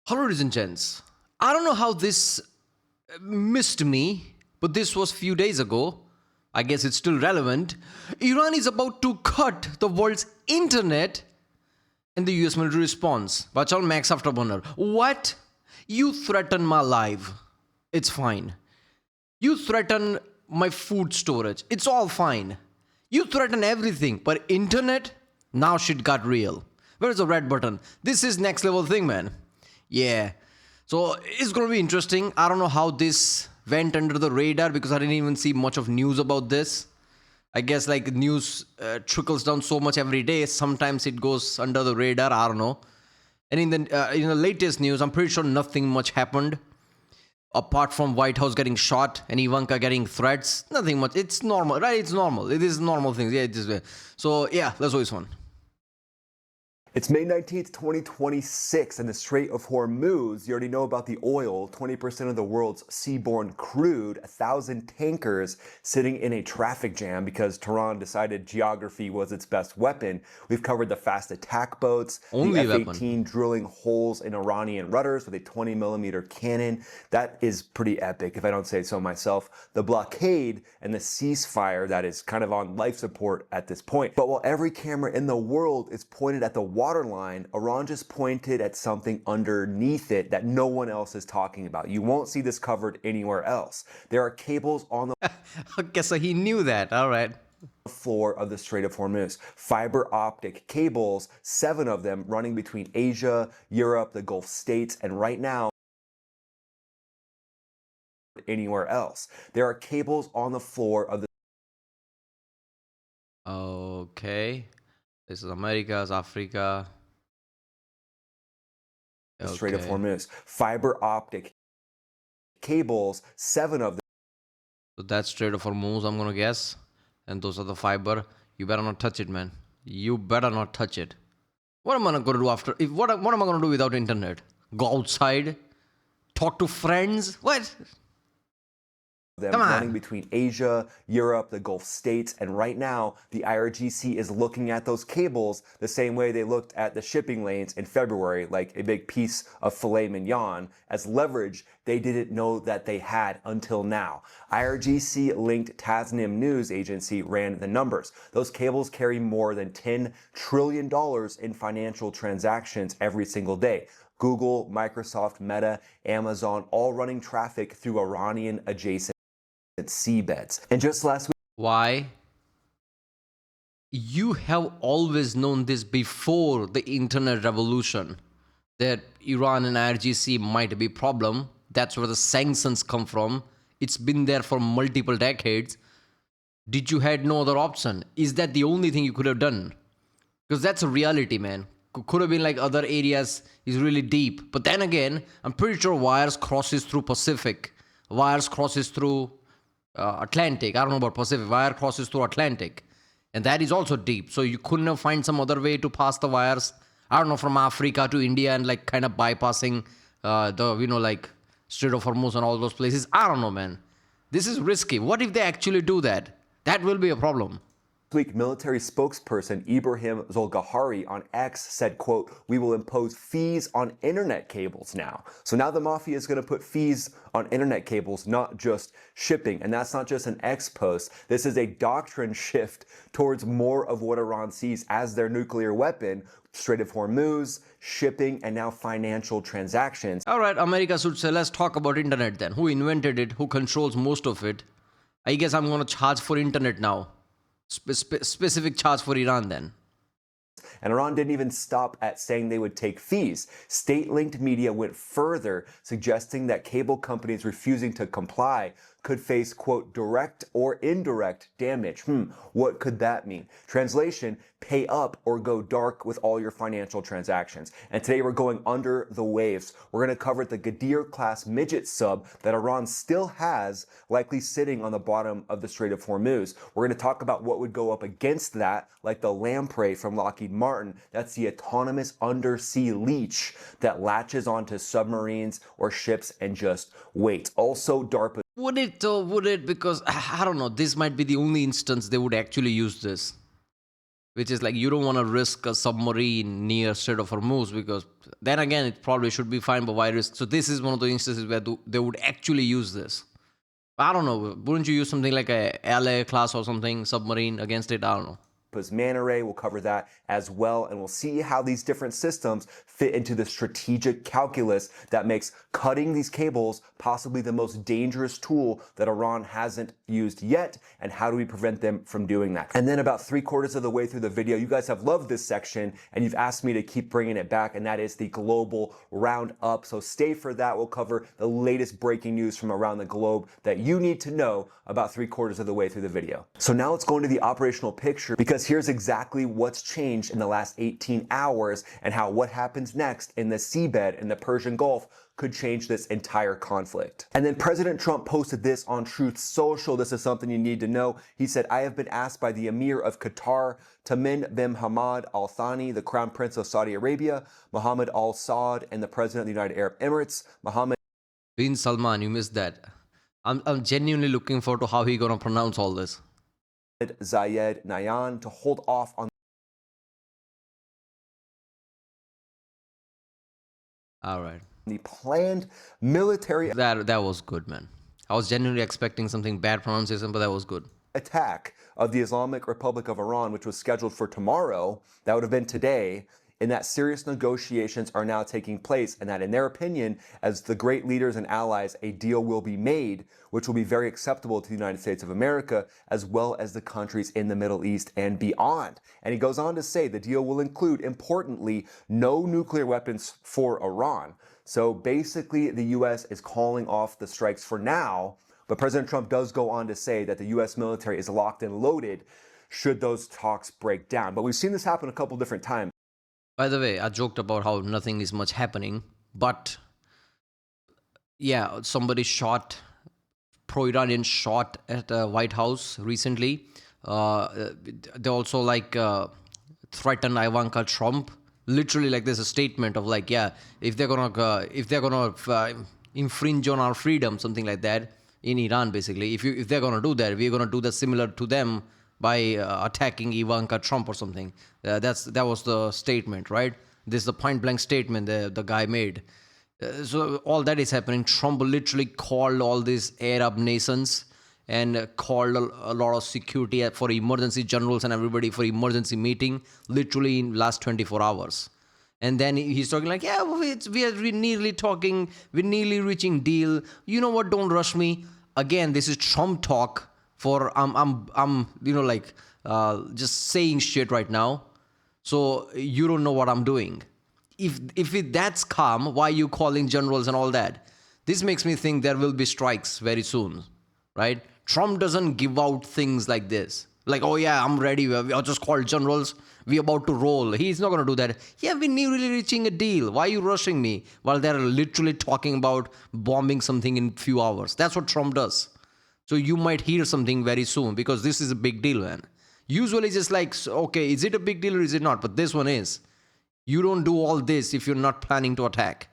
Hello, ladies and gents. I don't know how this missed me, but this was few days ago. I guess it's still relevant. Iran is about to cut the world's internet, and the US military response. Watch out, Max Afterburner. What? You threaten my life. It's fine. You threaten my food storage. It's all fine. You threaten everything, but internet? Now shit got real. Where's the red button? This is next level thing, man. Yeah. So it's gonna be interesting. I don't know how this went under the radar because I didn't even see much of news about this. I guess like news trickles down so much every day. Sometimes it goes under the radar. I don't know. And in the latest news, I'm pretty sure nothing much happened apart from White House getting shot and Ivanka getting threats. Nothing much. It's normal, right? It's normal. It is normal things. Yeah. So yeah, let's do this one. It's May 19th, 2026, and the Strait of Hormuz. You already know about the oil, 20% of the world's seaborne crude, 1,000 tankers sitting in a traffic jam because Tehran decided geography was its best weapon. We've covered the fast attack boats, the F-18 drilling holes in Iranian rudders with a 20mm cannon. That is pretty epic, if I don't say so myself. The blockade and the ceasefire that is kind of on life support at this point. But while every camera in the world is pointed at the waterline, Iran just pointed at something underneath it that no one else is talking about. You won't see this covered anywhere else. There are cables on the Okay, so he knew that. All right. floor of the Strait of Hormuz. Fiber optic cables, 7 of them running between Asia, Europe, the Gulf states, and right now anywhere else. There are cables on the floor of the Okay. This is Americas, Africa. Strait of Hormuz. Fiber optic cables, 7 of them. So that's Strait of Hormuz, I'm gonna guess. And those are the fiber. You better not touch it, man. You better not touch it. What am I gonna do after? What am I gonna do without internet? Go outside? Talk to friends? What? Them running between Asia, Europe, the Gulf states, and right now the IRGC is looking at those cables the same way they looked at the shipping lanes in February, like a big piece of filet mignon, as leverage they didn't know that they had until now. IRGC-linked Tasnim news agency ran the numbers. Those cables carry more than $10 trillion in financial transactions every single day. Google, Microsoft, Meta, Amazon, all running traffic through Iranian adjacent seabeds. And just last week, why? You have always known this before the internet revolution, that Iran and IRGC might be a problem. That's where the sanctions come from. It's been there for multiple decades. Did you had no other option? Is that the only thing you could have done? Because that's a reality, man. Could have been like other areas is really deep. But then again, I'm pretty sure wires crosses through Pacific. Wires crosses through Atlantic. I don't know about Pacific. Wire crosses through Atlantic. And that is also deep. So you couldn't have find some other way to pass the wires. I don't know, from Africa to India and like kind of bypassing like Strait of Hormuz and all those places. I don't know, man. This is risky. What if they actually do that? That will be a problem. Week, military spokesperson Ibrahim Zolgahari on X said, quote, "We will impose fees on internet cables now." So now the mafia is going to put fees on internet cables, not just shipping. And that's not just an X post. This is a doctrine shift towards more of what Iran sees as their nuclear weapon: Strait of Hormuz, shipping, and now financial transactions. All right, America should say, let's talk about internet then. Who invented it? Who controls most of it? I guess I'm going to charge for internet now. Specific charge for Iran then. And Iran didn't even stop at saying they would take fees. State-linked media went further, suggesting that cable companies refusing to comply could face, quote, direct or indirect damage. What could that mean? Translation: pay up or go dark with all your financial transactions. And today we're going under the waves. We're going to cover the Gadir class midget sub that Iran still has, likely sitting on the bottom of the Strait of Hormuz. We're going to talk about what would go up against that, like the lamprey from Lockheed Martin. That's the autonomous undersea leech that latches onto submarines or ships and just waits. Also, DARPA. Would it though? Would it? Because I don't know. This might be the only instance they would actually use this. which is like you don't want to risk a submarine near Strait of Hormuz, because then again it probably should be fine, but why risk? So this is one of the instances where they would actually use this. I don't know. Wouldn't you use something like a LA class or something submarine against it? I don't know. Man array, we'll cover that as well, and we'll see how these different systems fit into the strategic calculus that makes cutting these cables possibly the most dangerous tool that Iran hasn't used yet, and how do we prevent them from doing that. And then about 3/4 of the way through the video, you guys have loved this section and you've asked me to keep bringing it back, and that is the global roundup. So stay for that. We'll cover the latest breaking news from around the globe that you need to know about 3/4 of the way through the video. So now let's go into the operational picture, because here's exactly what's changed in the last 18 hours and how what happens next in the seabed in the Persian Gulf could change this entire conflict. And then President Trump posted this on Truth Social. This is something you need to know. He said, "I have been asked by the Emir of Qatar, Tamim bin Hamad Al Thani, the Crown Prince of Saudi Arabia, Mohammed Al Saud, and the President of the United Arab Emirates, Mohammed Bin Salman, you missed that. I'm genuinely looking forward to how he gonna pronounce all this. Zayed Nahyan, to hold off on All right. the planned military That was good, man. I was genuinely expecting something bad pronunciation, but that was good. attack of the Islamic Republic of Iran, which was scheduled for tomorrow, that would have been today, in that serious negotiations are now taking place, and that in their opinion, as the great leaders and allies, a deal will be made, which will be very acceptable to the United States of America, as well as the countries in the Middle East and beyond. And he goes on to say the deal will include, importantly, no nuclear weapons for Iran. So basically, the U.S. is calling off the strikes for now, but President Trump does go on to say that the U.S. military is locked and loaded should those talks break down. But we've seen this happen a couple different times. By the way, I joked about how nothing is much happening, but yeah, somebody shot, pro-Iranian shot at the White House recently. They also threatened Ivanka Trump. Literally, like there's a statement of like, yeah, if they're gonna infringe on our freedom, something like that in Iran, basically. If they're gonna do that, we're gonna do that similar to them by attacking Ivanka Trump or something. That was the statement, right? This is the point blank statement the guy made. So all that is happening. Trump literally called all these Arab nations and called a lot of security for emergency generals and everybody for emergency meeting, literally in last 24 hours. And then he's talking like, yeah, we're nearly talking, we're nearly reaching deal. You know what? Don't rush me. Again, this is Trump talk. For I'm just saying shit right now, so you don't know what I'm doing. If that's calm, why are you calling generals and all that? This makes me think there will be strikes very soon, right? Trump doesn't give out things like this, like, oh yeah, I'm ready. I just called generals. We're about to roll. He's not gonna do that. Yeah, we're nearly reaching a deal. Why are you rushing me while they're literally talking about bombing something in few hours? That's what Trump does. So you might hear something very soon, because this is a big deal, man. Usually just like, okay, is it a big deal or is it not? But this one is. You don't do all this if you're not planning to attack.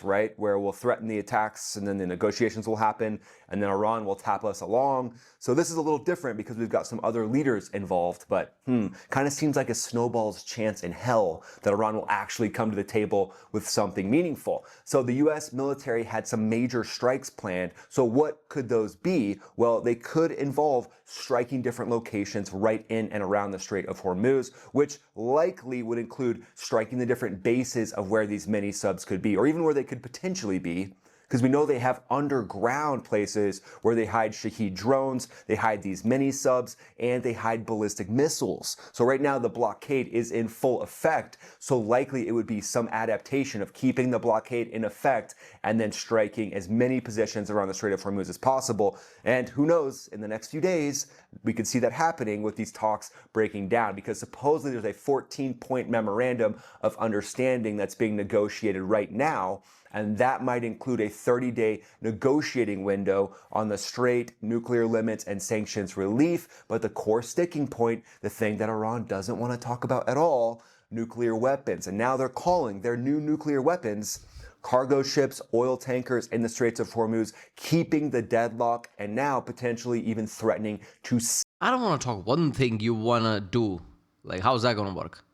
Right, where we'll threaten the attacks and then the negotiations will happen and then Iran will tap us along. So this is a little different because we've got some other leaders involved, but kind of seems like a snowball's chance in hell that Iran will actually come to the table with something meaningful. So the U.S. military had some major strikes planned. So what could those be? Well, they could involve striking different locations right in and around the Strait of Hormuz, which likely would include striking the different bases of where these mini subs could be, or even where they could potentially be, because we know they have underground places where they hide Shahed drones, they hide these mini subs, and they hide ballistic missiles. So right now the blockade is in full effect, so likely it would be some adaptation of keeping the blockade in effect and then striking as many positions around the Strait of Hormuz as possible. And who knows, in the next few days, we could see that happening with these talks breaking down, because supposedly there's a 14-point memorandum of understanding that's being negotiated right now, and that might include a 30-day negotiating window on the Strait, nuclear limits, and sanctions relief. But the core sticking point, the thing that Iran doesn't want to talk about at all, nuclear weapons. And now they're calling their new nuclear weapons cargo ships, oil tankers in the Straits of Hormuz, keeping the deadlock, and now potentially even threatening to I don't want to talk one thing you want to do. Like, how's that going to work?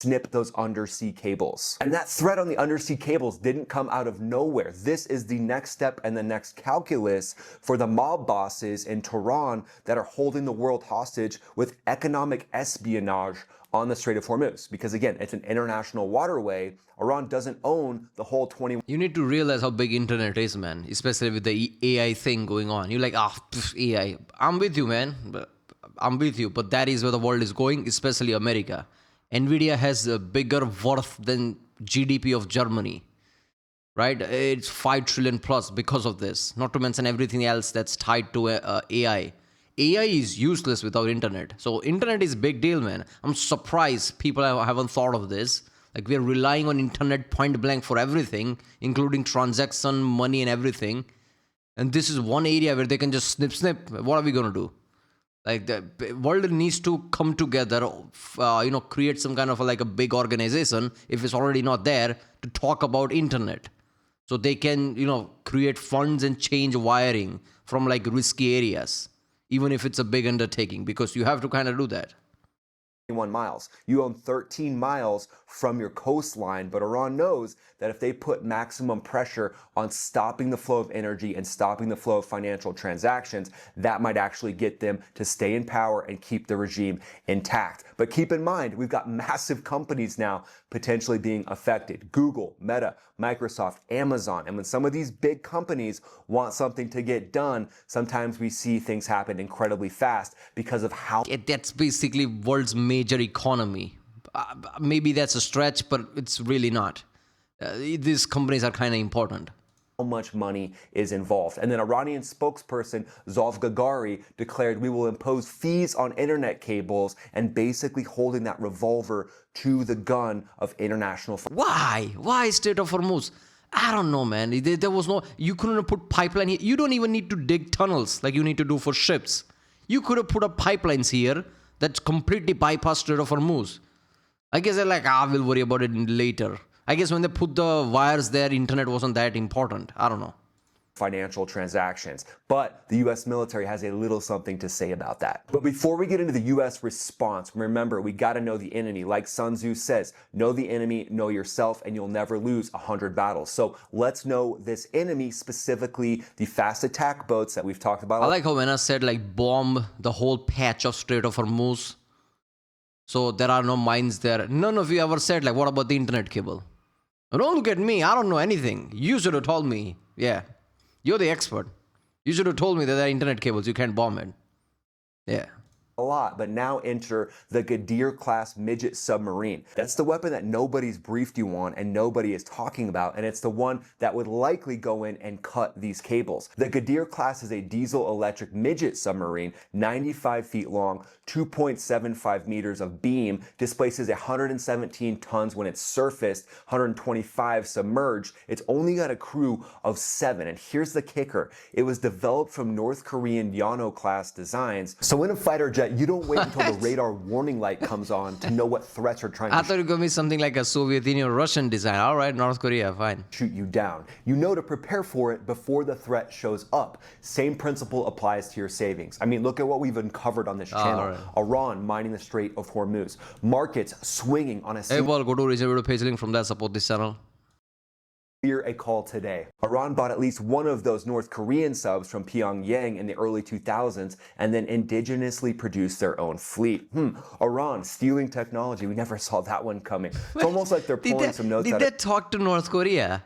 Snip those undersea cables. And that threat on the undersea cables didn't come out of nowhere. This is the next step and the next calculus for the mob bosses in Tehran that are holding the world hostage with economic espionage on the Strait of Hormuz. Because again, it's an international waterway. Iran doesn't own the whole 21. You need to realize how big internet is, man, especially with the AI thing going on. You're like, AI. I'm with you, man. I'm with you. But that is where the world is going, especially America. Nvidia has a bigger worth than GDP of Germany, right? It's 5 trillion plus because of this, not to mention everything else that's tied to AI. AI is useless without internet. So internet is a big deal, man. I'm surprised people haven't thought of this. Like, we're relying on internet point blank for everything, including transaction, money and everything. And this is one area where they can just snip. What are we going to do? Like, the world needs to come together, create some kind of like a big organization, if it's already not there, to talk about internet. So they can, create funds and change wiring from like risky areas, even if it's a big undertaking, because you have to kind of do that. 21 miles. You own 13 miles from your coastline, but Iran knows that if they put maximum pressure on stopping the flow of energy and stopping the flow of financial transactions, that might actually get them to stay in power and keep the regime intact. But keep in mind, we've got massive companies now potentially being affected. Google, Meta, Microsoft, Amazon. And when some of these big companies want something to get done, sometimes we see things happen incredibly fast because of how... That's basically world's major economy. Maybe that's a stretch, but it's really not. These companies are kind of important. How much money is involved. And then Iranian spokesperson Zov Gagari declared, we will impose fees on internet cables, and basically holding that revolver to the gun of international... Why Strait of Hormuz? I don't know, man. There was no... You couldn't have put pipeline here. You don't even need to dig tunnels like you need to do for ships. You could have put up pipelines here that completely bypass Strait of Hormuz. I guess they're like, we'll worry about it later. I guess when they put the wires there, internet wasn't that important. I don't know. Financial transactions. But the U.S. military has a little something to say about that. But before we get into the U.S. response, remember, we got to know the enemy. Like Sun Tzu says, know the enemy, know yourself, and you'll never lose 100 battles. So let's know this enemy, specifically the fast attack boats that we've talked about. I like how when I said like bomb the whole patch of Strait of Hormuz, so there are no mines there. None of you ever said like, what about the internet cable? Don't look at me. I don't know anything. You should have told me. Yeah. You're the expert. You should have told me that there are internet cables. You can't bomb it. Yeah. A lot, but now enter the Gadir class midget submarine. That's the weapon that nobody's briefed you on and nobody is talking about, and it's the one that would likely go in and cut these cables. The Gadir class is a diesel electric midget submarine, 95 feet long, 2.75 meters of beam, displaces 117 tons when it's surfaced, 125 submerged. It's only got a crew of 7, and here's the kicker. It was developed from North Korean Yano class designs. So in a fighter jet, you don't wait until the radar warning light comes on to know what threats are trying to I thought it was going to be something like a Soviet Union or Russian design. All right, North Korea, fine. Shoot you down. You know to prepare for it before the threat shows up. Same principle applies to your savings. I mean, look at what we've uncovered on this channel. Right. Iran mining the Strait of Hormuz. Markets swinging on a... Hey, well, go to recent video page link from that. Support this channel. Clear a call today. Iran bought at least one of those North Korean subs from Pyongyang in the early 2000s and then indigenously produced their own fleet. Iran stealing technology. We never saw that one coming. It's almost like they're pulling some notes out. Did they talk to North Korea?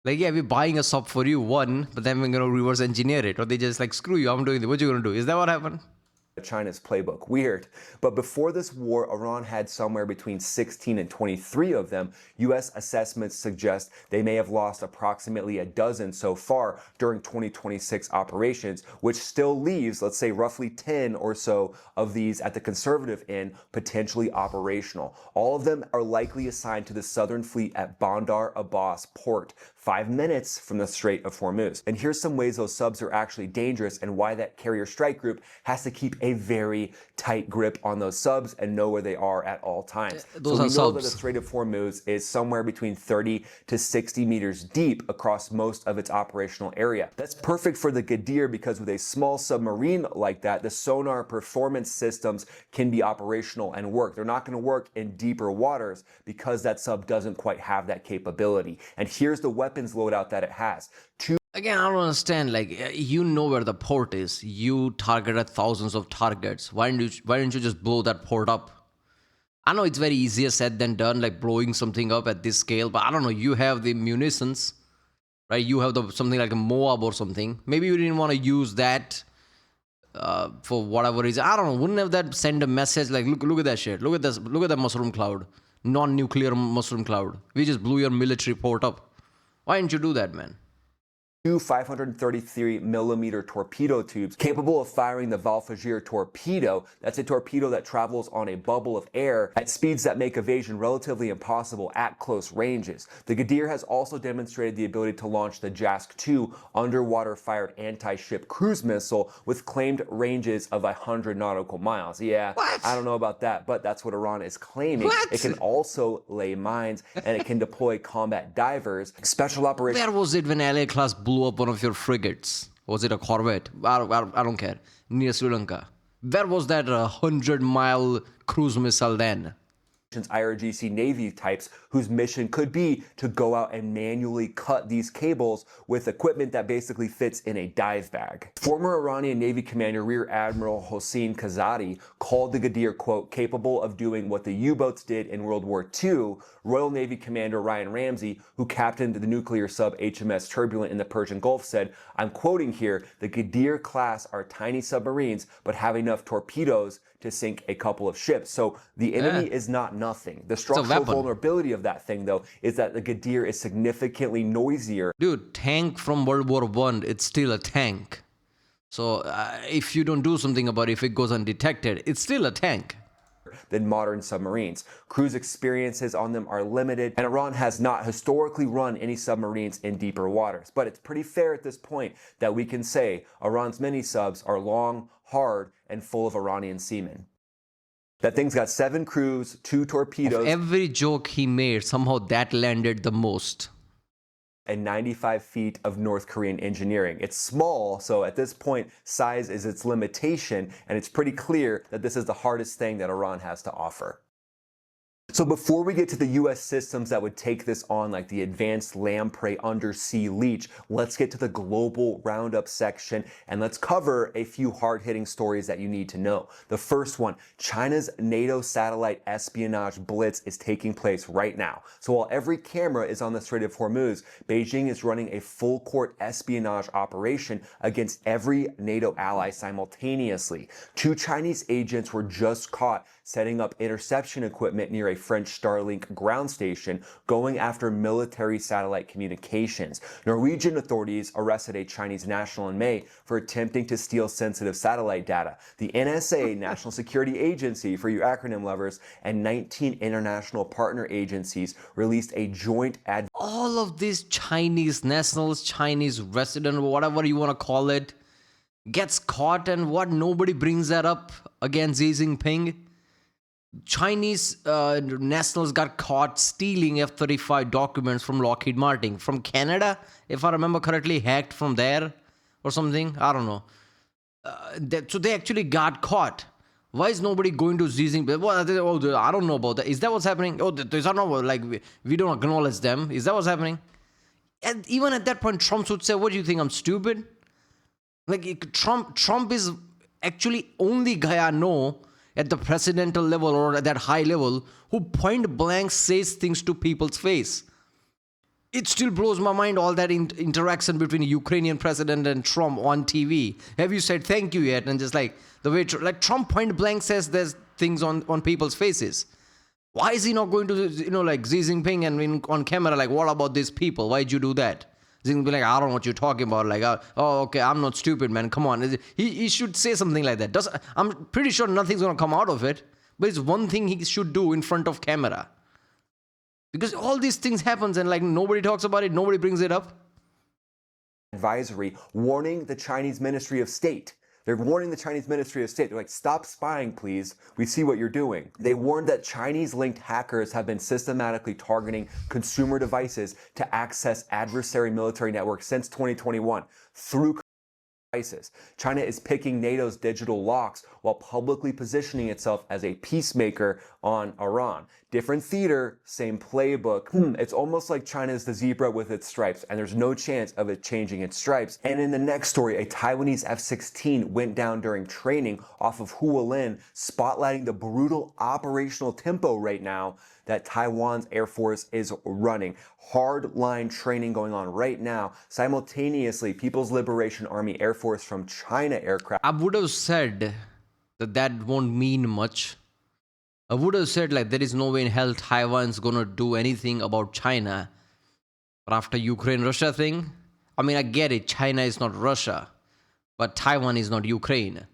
Like, yeah, we're buying a sub for you, one, but then we're going to reverse engineer it. Or they just like, screw you, I'm doing it. What you going to do? Is that what happened? China's playbook. Weird. But before this war, Iran had somewhere between 16 and 23 of them. U.S. assessments suggest they may have lost approximately a dozen so far during 2026 operations, which still leaves, let's say, roughly 10 or so of these at the conservative end potentially operational. All of them are likely assigned to the Southern Fleet at Bandar Abbas Port, 5 minutes from the Strait of Hormuz. And here's some ways those subs are actually dangerous and why that carrier strike group has to keep a very tight grip on those subs and know where they are at all times. Those so we are know that the subs. Strait of Hormuz is somewhere between 30 to 60 meters deep across most of its operational area. That's perfect for the Gadir because with a small submarine like that, the sonar performance systems can be operational and work. They're not going to work in deeper waters because that sub doesn't quite have that capability. And here's the weapons loadout that it has. Again, I don't understand. Like, you know where the port is. You targeted thousands of targets. Why didn't you just blow that port up? I know it's very easier said than done, like blowing something up at this scale. But I don't know. You have the munitions, right? You have something like a Moab or something. Maybe you didn't want to use that for whatever reason. I don't know. Wouldn't have that send a message like, look at that shit. Look at this. Look at that mushroom cloud. Non-nuclear mushroom cloud. We just blew your military port up. Why didn't you do that, man? Two 533 millimeter torpedo tubes capable of firing the Valfajir torpedo. That's a torpedo that travels on a bubble of air at speeds that make evasion relatively impossible at close ranges. The Gadir has also demonstrated the ability to launch the JASC-2 underwater fired anti-ship cruise missile with claimed ranges of 100 nautical miles. Yeah, What? I don't know about that, but that's what Iran is claiming. What? It can also lay mines and it can deploy combat divers. Special operations. Where was it when LA class blew up one of your frigates? Was it a corvette? I don't care. Near Sri Lanka. Where was that 100-mile cruise missile then? IRGC Navy types whose mission could be to go out and manually cut these cables with equipment that basically fits in a dive bag. Former Iranian Navy Commander Rear Admiral Hossein Kazadi called the Gadir, quote, capable of doing what the U-boats did in World War II. Royal Navy Commander Ryan Ramsey, who captained the nuclear sub HMS Turbulent in the Persian Gulf, said, I'm quoting here, the Gadir class are tiny submarines but have enough torpedoes to sink a couple of ships. So the enemy is not nothing. The structural vulnerability of that thing, though, is that the Gadir is significantly noisier. Dude, tank from World War I, it's still a tank. So if you don't do something about it, if it goes undetected, it's still a tank. Than modern submarines. Cruise experiences on them are limited, and Iran has not historically run any submarines in deeper waters. But it's pretty fair at this point that we can say Iran's mini subs are long, hard, and full of Iranian seamen. That thing's got 7 crews, 2 torpedoes. Of every joke he made, somehow that landed the most. And 95 feet of North Korean engineering. It's small, so at this point, size is its limitation, and it's pretty clear that this is the hardest thing that Iran has to offer. So before we get to the US systems that would take this on, like the advanced lamprey undersea leech, let's get to the global roundup section and let's cover a few hard-hitting stories that you need to know. The first one, China's NATO satellite espionage blitz is taking place right now. So while every camera is on the Strait of Hormuz, Beijing is running a full-court espionage operation against every NATO ally simultaneously. 2 Chinese agents were just caught setting up interception equipment near a French Starlink ground station going after military satellite communications. Norwegian authorities arrested a Chinese national in May for attempting to steal sensitive satellite data. The NSA, National Security Agency for you acronym lovers, and 19 international partner agencies released a joint All of these Chinese nationals, Chinese resident, whatever you want to call it, gets caught, and what, nobody brings that up against Xi Jinping? Chinese nationals got caught stealing F-35 documents from Lockheed Martin, from Canada, if I remember correctly, hacked from there or something. I don't know. So they actually got caught. Why is nobody going to Xi Jinping? Well, I don't know about that. Is that what's happening? Oh, these are not, like, we don't acknowledge them. Is that what's happening? And even at that point, Trump would say, what do you think, I'm stupid? Like, Trump is actually only guy I know at the presidential level or at that high level who point blank says things to people's face. It still blows my mind, all that interaction between Ukrainian president and Trump on TV. Have you said thank you yet? And just like the way like Trump point blank says there's things on people's faces. Why is he not going to, like Xi Jinping and on camera, like, what about these people? Why'd you do that? Xi Jinping like, I don't know what you're talking about. Like, oh, okay, I'm not stupid, man. Come on. He should say something like that. I'm pretty sure nothing's going to come out of it. But it's one thing he should do in front of camera. Because all these things happens and like nobody talks about it. Nobody brings it up. Advisory warning the Chinese Ministry of State They're warning the Chinese Ministry of State. They're like, stop spying, please. We see what you're doing. They warned that Chinese-linked hackers have been systematically targeting consumer devices to access adversary military networks since 2021 through devices. China is picking NATO's digital locks while publicly positioning itself as a peacemaker on Iran. Different theater, same playbook. It's almost like China is the zebra with its stripes, and there's no chance of it changing its stripes. And in the next story, a Taiwanese F-16 went down during training off of Hualien, spotlighting the brutal operational tempo right now that Taiwan's Air Force is running. Hard-line training going on right now. Simultaneously, People's Liberation Army Air Force from China aircraft. I would have said that won't mean much. I would have said like there is no way in hell Taiwan's gonna do anything about China. But after Ukraine-Russia thing, I mean, I get it. China is not Russia, but Taiwan is not Ukraine.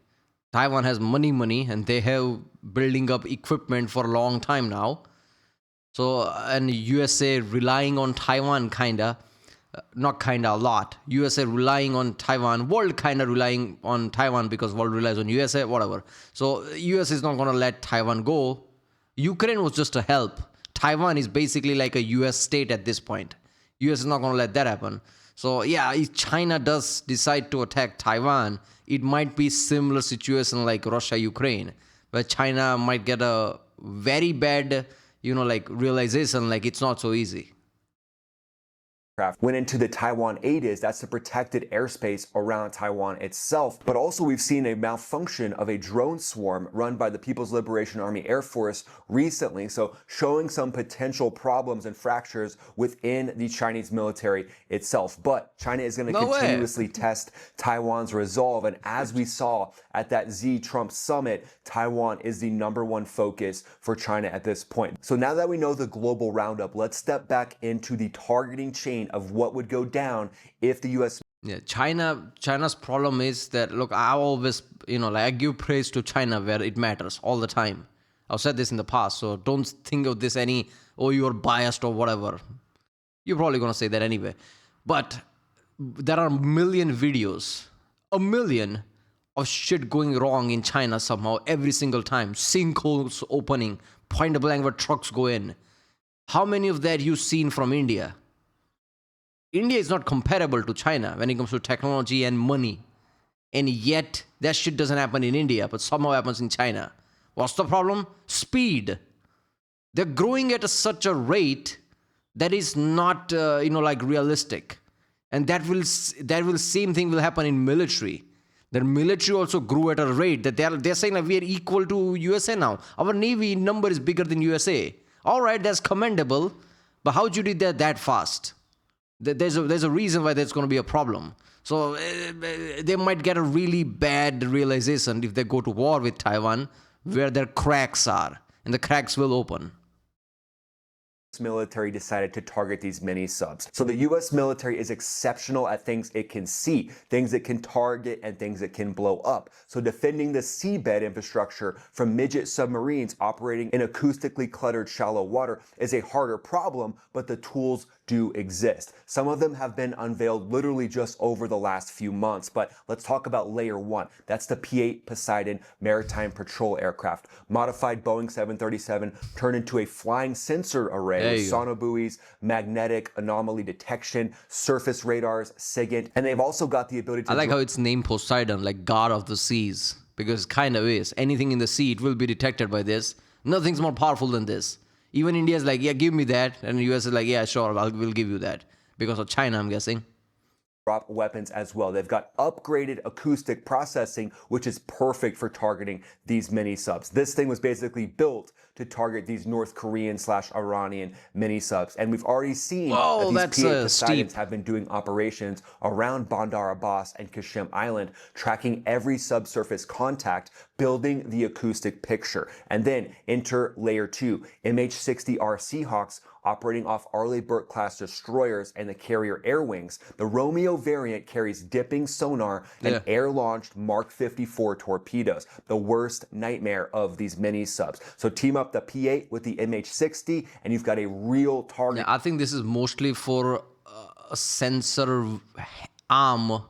Taiwan has money, and they have building up equipment for a long time now. So, and USA relying on Taiwan a lot. USA relying on Taiwan, world relying on Taiwan because world relies on USA, whatever. So, US is not going to let Taiwan go. Ukraine was just a help. Taiwan is basically like a US state at this point. US is not going to let that happen. So, yeah, if China does decide to attack Taiwan, it might be similar situation like Russia-Ukraine, where China might get a very bad realization like it's not so easy. Went into the Taiwan ADIZ, that's the protected airspace around Taiwan itself. But also we've seen a malfunction of a drone swarm run by the People's Liberation Army Air Force recently, so showing some potential problems and fractures within the Chinese military itself. But China is going to continuously test Taiwan's resolve, and as we saw at that Xi-Trump summit, Taiwan is the #1 focus for China at this point. So now that we know the global roundup, let's step back into the targeting chain of what would go down if the U.S. Yeah, China's problem is that, look, I always, I give praise to China where it matters all the time. I've said this in the past, so don't think of this you're biased or whatever. You're probably going to say that anyway. But there are a million videos, of shit going wrong in China somehow every single time. Sinkholes opening, point blank where trucks go in. How many of that you've seen from India? India is not comparable to China when it comes to technology and money. And yet, that shit doesn't happen in India, but somehow happens in China. What's the problem? Speed. They're growing at such a rate that is not, realistic. And that will same thing will happen in military. Their military also grew at a rate that they're saying that we are equal to USA now. Our Navy number is bigger than USA. All right, that's commendable, but how did you do that fast? There's a reason why there's going to be a problem. So they might get a really bad realization if they go to war with Taiwan, where their cracks are, and the cracks will open. Military decided to target these mini subs. So the US military is exceptional at things it can see, things it can target, and things it can blow up. So defending the seabed infrastructure from midget submarines operating in acoustically cluttered shallow water is a harder problem, but the tools do exist. Some of them have been unveiled literally just over the last few months, but let's talk about layer 1. That's the P-8 Poseidon maritime patrol aircraft. Modified Boeing 737 turned into a flying sensor array with sonobuoys, magnetic anomaly detection, surface radars, SIGINT, and they've also got the ability to... I like how it's named Poseidon, like God of the Seas, because it kind of is. Anything in the sea, it will be detected by this. Nothing's more powerful than this. Even India's like, yeah, give me that. And the US is like, yeah, sure, we'll give you that. Because of China, I'm guessing. Drop weapons as well. They've got upgraded acoustic processing, which is perfect for targeting these mini subs. This thing was basically built to target these North Korean / Iranian mini subs. And we've already seen that these P-8 Poseidons have been doing operations around Bandar Abbas and Qashem Island, tracking every subsurface contact, building the acoustic picture. And then enter layer 2, MH-60R Seahawks operating off Arleigh Burke-class destroyers and the carrier air wings. The Romeo variant carries dipping sonar and air-launched Mark 54 torpedoes, the worst nightmare of these mini subs. So team up the P-8 with the MH-60 and you've got a real target. Yeah, I think this is mostly for a sensor arm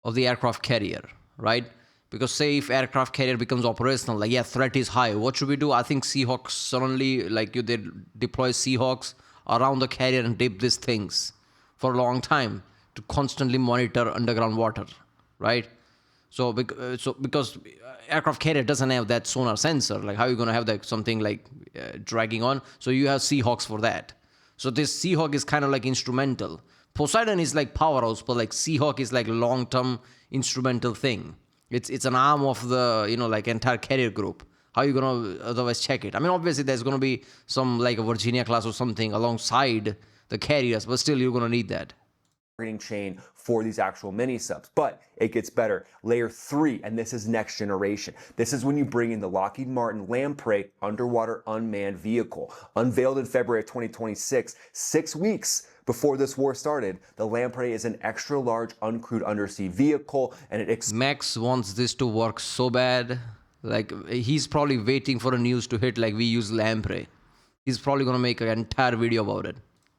of the aircraft carrier, right? Because say if aircraft carrier becomes operational, like, yeah, threat is high. What should we do? I think Seahawks suddenly, like, they deploy Seahawks around the carrier and dip these things for a long time to constantly monitor underground water, right? So because aircraft carrier doesn't have that sonar sensor, like how are you going to have that something like dragging on? So you have Seahawks for that. So this Seahawk is kind of like instrumental. Poseidon is like powerhouse, but like Seahawk is like long-term instrumental thing. It's an arm of the, like entire carrier group. How are you going to otherwise check it? I mean, obviously there's going to be some like a Virginia class or something alongside the carriers, but still you're going to need that chain for these actual mini subs. But it gets better. Layer 3, and this is next generation. This is when you bring in the Lockheed Martin Lamprey underwater unmanned vehicle. Unveiled in February of 2026, 6 weeks before this war started, the Lamprey is an extra large uncrewed undersea vehicle, and Max wants this to work so bad. Like, he's probably waiting for a news to hit, like we use Lamprey. He's probably going to make an entire video about it.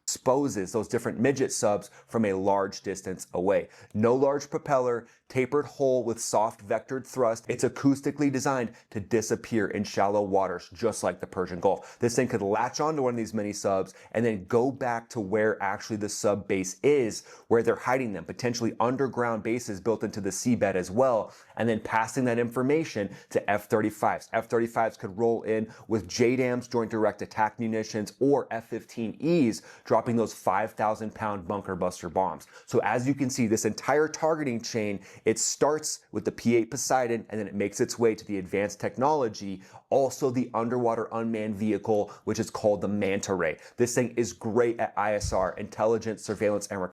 Exposes those different midget subs from a large distance away. No large propeller, tapered hull with soft vectored thrust. It's acoustically designed to disappear in shallow waters, just like the Persian Gulf. This thing could latch onto one of these mini subs and then go back to where actually the sub base is, where they're hiding them, potentially underground bases built into the seabed as well, and then passing that information to F-35s. F-35s could roll in with JDAMs, Joint Direct Attack Munitions, or F-15Es, dropping those 5,000-pound bunker buster bombs. So as you can see, this entire targeting chain, it starts with the P-8 Poseidon, and then it makes its way to the advanced technology, also the underwater unmanned vehicle, which is called the Manta Ray. This thing is great at ISR, intelligence, surveillance, and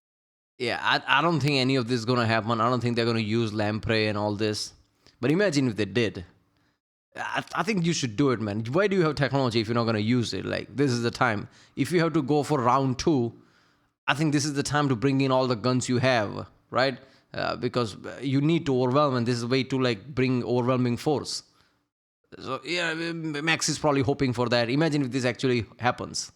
yeah, I don't think any of this is going to happen. I don't think they're going to use Lamprey and all this. But imagine if they did. I think you should do it, man. Why do you have technology if you're not going to use it? Like, this is the time. If you have to go for round 2, I think this is the time to bring in all the guns you have, right? Because you need to overwhelm, and this is a way to like bring overwhelming force. So yeah, Max is probably hoping for that. Imagine if this actually happens.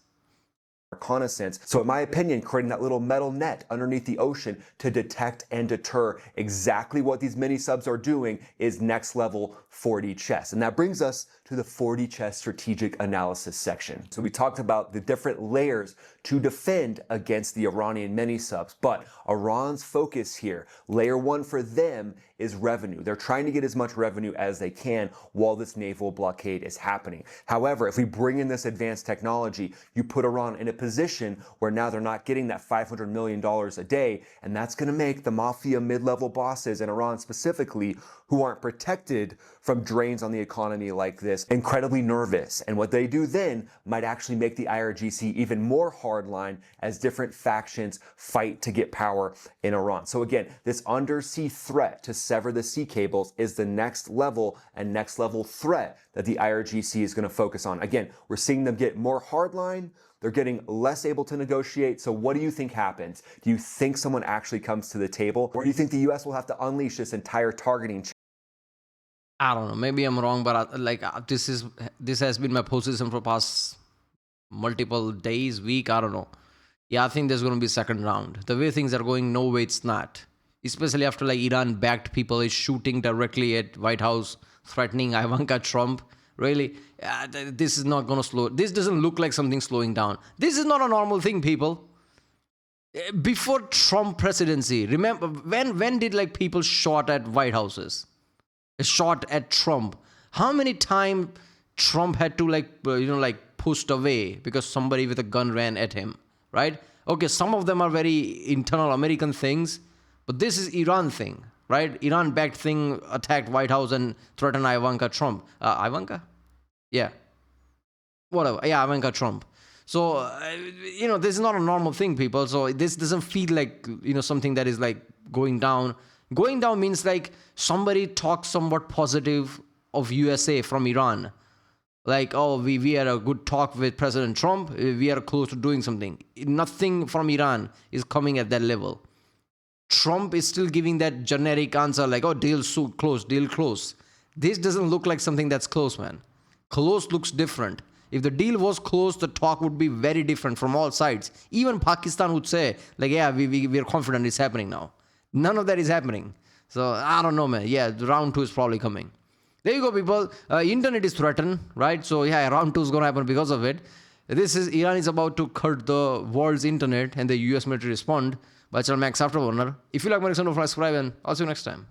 Reconnaissance. So in my opinion, creating that little metal net underneath the ocean to detect and deter exactly what these mini subs are doing is next level 4D chess. And that brings us to the 4D chess strategic analysis section. So we talked about the different layers to defend against the Iranian mini subs, but Iran's focus here, layer 1 for them is revenue. They're trying to get as much revenue as they can while this naval blockade is happening. However, if we bring in this advanced technology, you put Iran in a position where now they're not getting that $500 million a day, and that's going to make the mafia mid-level bosses in Iran specifically, who aren't protected from drains on the economy like this, incredibly nervous. And what they do then might actually make the IRGC even more hardline as different factions fight to get power in Iran. So again, this undersea threat to sever the sea cables is the next level and next level threat that the IRGC is going to focus on. Again, we're seeing them get more hardline. They're getting less able to negotiate. So what do you think happens? Do you think someone actually comes to the table? Or do you think the US will have to unleash this entire targeting chain? I don't know. Maybe I'm wrong, but this has been my position for past multiple days, week. I don't know. Yeah, I think there's going to be second round. The way things are going, no way it's not. Especially after like Iran-backed people is shooting directly at White House, threatening Ivanka Trump. Really, this is not going to slow. This doesn't look like something slowing down. This is not a normal thing, people. Before Trump presidency, remember when did like people shot at White Houses? A shot at Trump. How many times Trump had to like pushed away because somebody with a gun ran at him, right? Okay, some of them are very internal American things, but this is Iran thing, right? Iran-backed thing attacked White House and threatened Ivanka Trump. Ivanka? Yeah. Whatever. Yeah, Ivanka Trump. So, this is not a normal thing, people. So this doesn't feel like, something that is like going down. Going down means like somebody talks somewhat positive of USA from Iran. Like, oh, we had a good talk with President Trump. We are close to doing something. Nothing from Iran is coming at that level. Trump is still giving that generic answer like, oh, deal so close, deal close. This doesn't look like something that's close, man. Close looks different. If the deal was close, the talk would be very different from all sides. Even Pakistan would say, like, yeah, we are confident it's happening now. None of that is happening. So I don't know, man. Yeah, round 2 is probably coming. There you go, people. Internet is threatened, right? So yeah, round 2 is going to happen because of it. This is Iran is about to cut the world's internet and the US military respond. By Channel Max Afterburner. If you like my reason, subscribe and I'll see you next time.